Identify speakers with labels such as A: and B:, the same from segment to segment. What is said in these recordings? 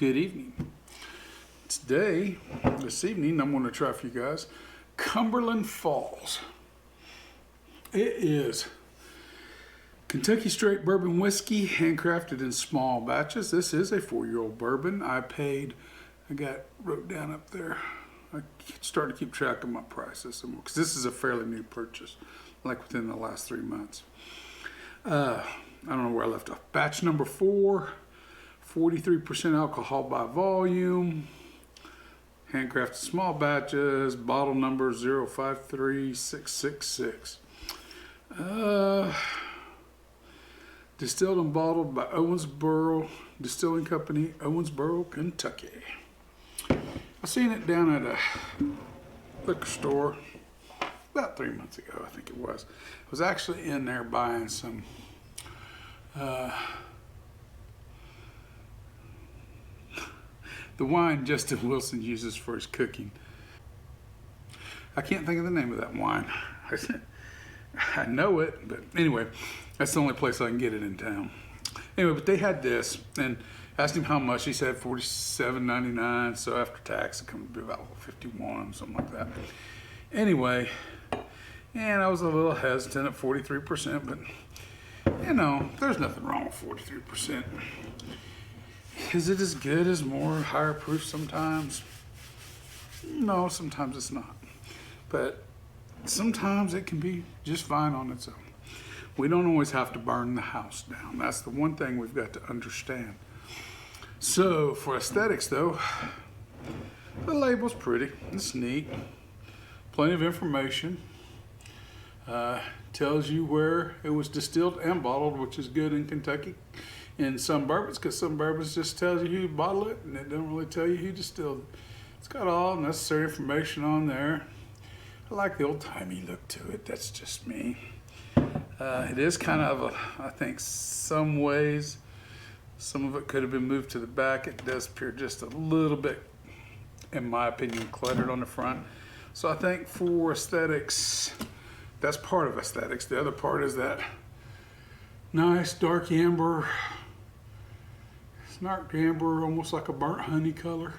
A: Good evening. This evening, I'm going to try for you guys Cumberland Falls. It is Kentucky Straight Bourbon Whiskey, handcrafted in small batches. This is a 4-year-old bourbon. I wrote down up there. I started to keep track of my prices because this is a fairly new purchase, like within the last 3 months. I don't know where I left off. Batch number 4, 43% alcohol by volume, handcrafted small batches, bottle number 053666. Distilled and bottled by Owensboro Distilling Company, Owensboro, Kentucky. I seen it down at a liquor store about 3 months ago, I think it was. I was actually in there buying some the wine Justin Wilson uses for his cooking. I can't think of the name of that wine. I know it, but anyway, that's the only place I can get it in town. Anyway, but they had this, and asked him how much. He said $47.99, so after tax it comes to be about $51, something like that. Anyway, and I was a little hesitant at 43%, but you know, there's nothing wrong with 43%. Is it as good as more higher proof sometimes? No, sometimes it's not. But sometimes it can be just fine on its own. We don't always have to burn the house down. That's the one thing we've got to understand. So for aesthetics though, the label's pretty, it's neat, plenty of information, tells you where it was distilled and bottled, which is good in Kentucky in some bourbons, because some bourbons just tells you who bottled it and it don't really tell you who distilled it. It's got all necessary information on there. I like the old-timey look to it, that's just me. It is kind of I think some ways, some of it could have been moved to the back. It does appear just a little bit, in my opinion, cluttered on the front. So I think for aesthetics, that's part of aesthetics. The other part is that nice dark amber. It's dark amber, almost like a burnt honey color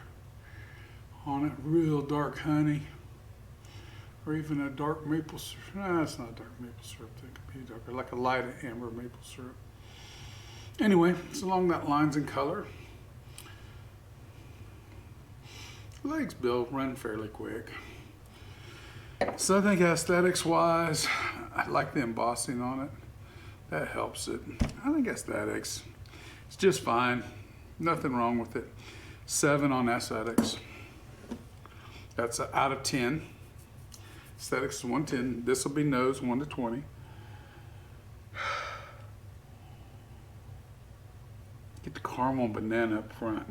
A: on it, real dark honey. Or even a dark maple syrup. No, it's not dark maple syrup. It could be darker, like a light amber maple syrup. Anyway, it's along that lines in color. Legs built, run fairly quick. So I think aesthetics-wise, I like the embossing on it. That helps it. I think aesthetics, it's just fine. Nothing wrong with it. 7 on aesthetics. That's out of 10. Aesthetics is 110. This will be nose 1 to 20. Get the caramel and banana up front.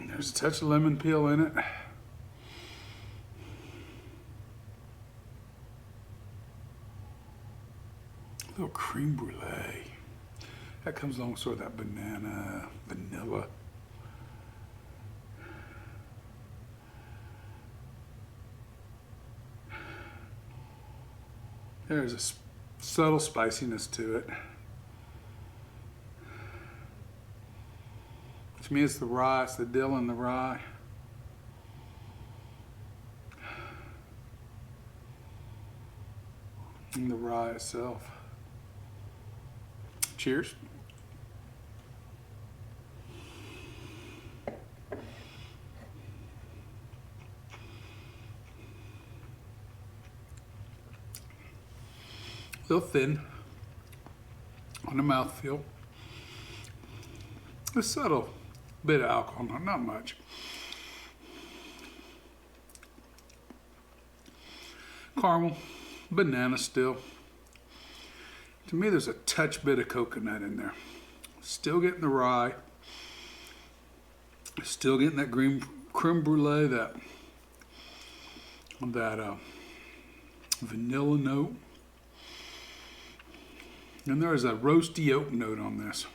A: There's a touch of lemon peel in it. A little creme brulee. That comes along with sort of that banana, vanilla. There's a subtle spiciness to it. To me, it's the rye, it's the dill and the rye. And the rye itself. Cheers. A little thin on the mouthfeel. A subtle bit of alcohol, not much. Caramel, banana still. To me, there's a touch bit of coconut in there. Still getting the rye. Still getting that creme brulee, that vanilla note. And there's a roasty oak note on this.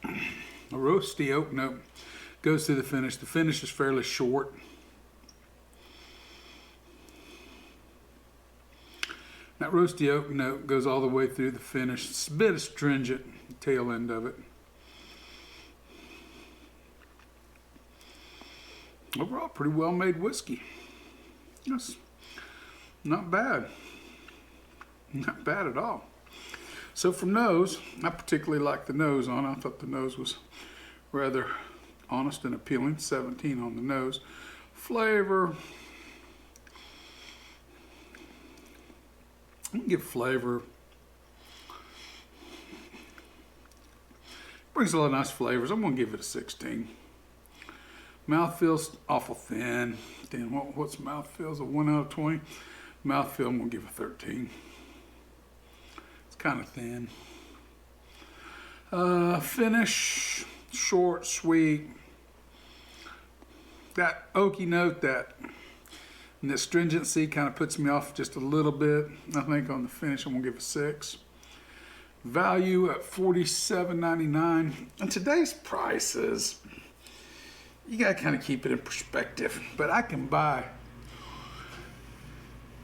A: A roasty oak note goes through the finish. The finish is fairly short. That roasty oak note goes all the way through the finish. It's a bit astringent, the tail end of it. Overall, pretty well made whiskey. That's not bad. Not bad at all. So for nose, I particularly like the nose on. I thought the nose was rather honest and appealing. 17 on the nose. Flavor, I'm gonna give flavor. Brings a lot of nice flavors. I'm gonna give it a 16. Mouthfeel's awful thin. Damn, what's mouthfeel's a 1 out of 20? Mouthfeel, I'm gonna give a 13. It's kind of thin. Finish, short, sweet. That oaky note, and the astringency kind of puts me off just a little bit. I think on the finish, I'm gonna give a 6. Value at $47.99. And today's prices, you gotta kind of keep it in perspective. But I can buy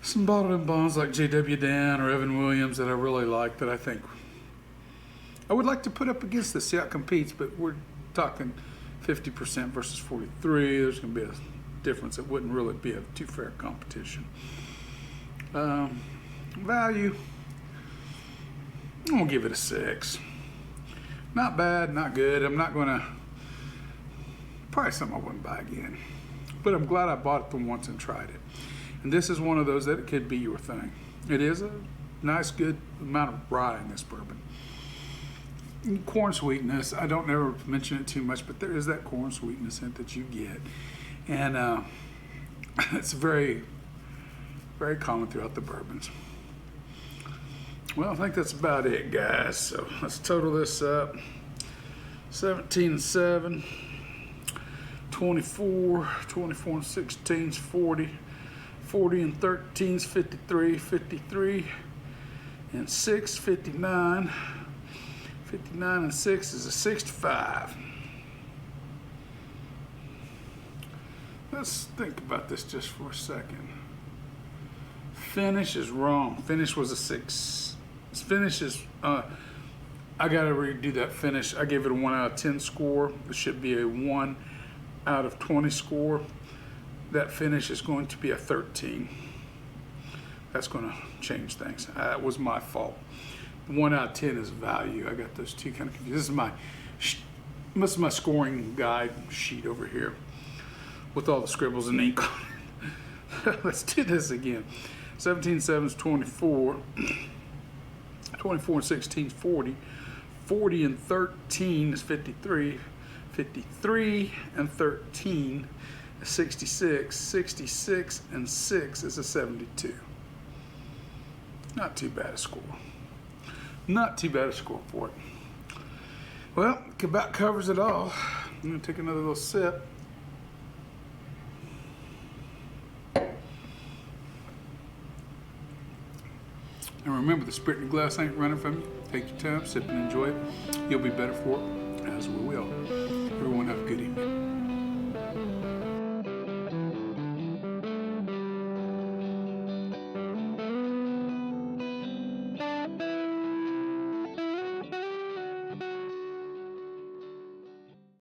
A: some bottled in bonds like J.W. Dan or Evan Williams that I really like, that I think I would like to put up against this, see how it competes. But we're talking 50% versus 43. There's gonna be a difference. It wouldn't really be a too fair competition. Value, I'm gonna give it a 6. Not bad, not good. I'm not gonna, probably something I wouldn't buy again, but I'm glad I bought it the once and tried it. And this is one of those that it could be your thing. It is a nice, good amount of rye in this bourbon. Corn sweetness, I don't ever mention it too much, but there is that corn sweetness in it that you get. And it's very, very common throughout the bourbons. Well, I think that's about it, guys. So let's total this up. 17 and 7, 24, 24 and 16 is 40, 40 and 13 is 53, 53 and 6, 59, 59 and 6 is a 65. Let's think about this just for a second. Finish is wrong. Finish was a 6. Finish is, I gotta redo that finish. I gave it a 1 out of 10 score. It should be a 1 out of 20 score. That finish is going to be a 13. That's gonna change things. That was my fault. 1 out of 10 is value. I got those two kind of confused. This is my scoring guide sheet over here with all the scribbles and ink on it. Let's do this again. 17 and 7 is 24. 24 and 16 is 40. 40 and 13 is 53. 53 and 13 is 66. 66 and 6 is a 72. Not too bad a score. Not too bad a score for it. Well, it about covers it all. I'm going to take another little sip. And remember, the spirit in your glass ain't running from you. Take your time, sip and enjoy it. You'll be better for it, as we will.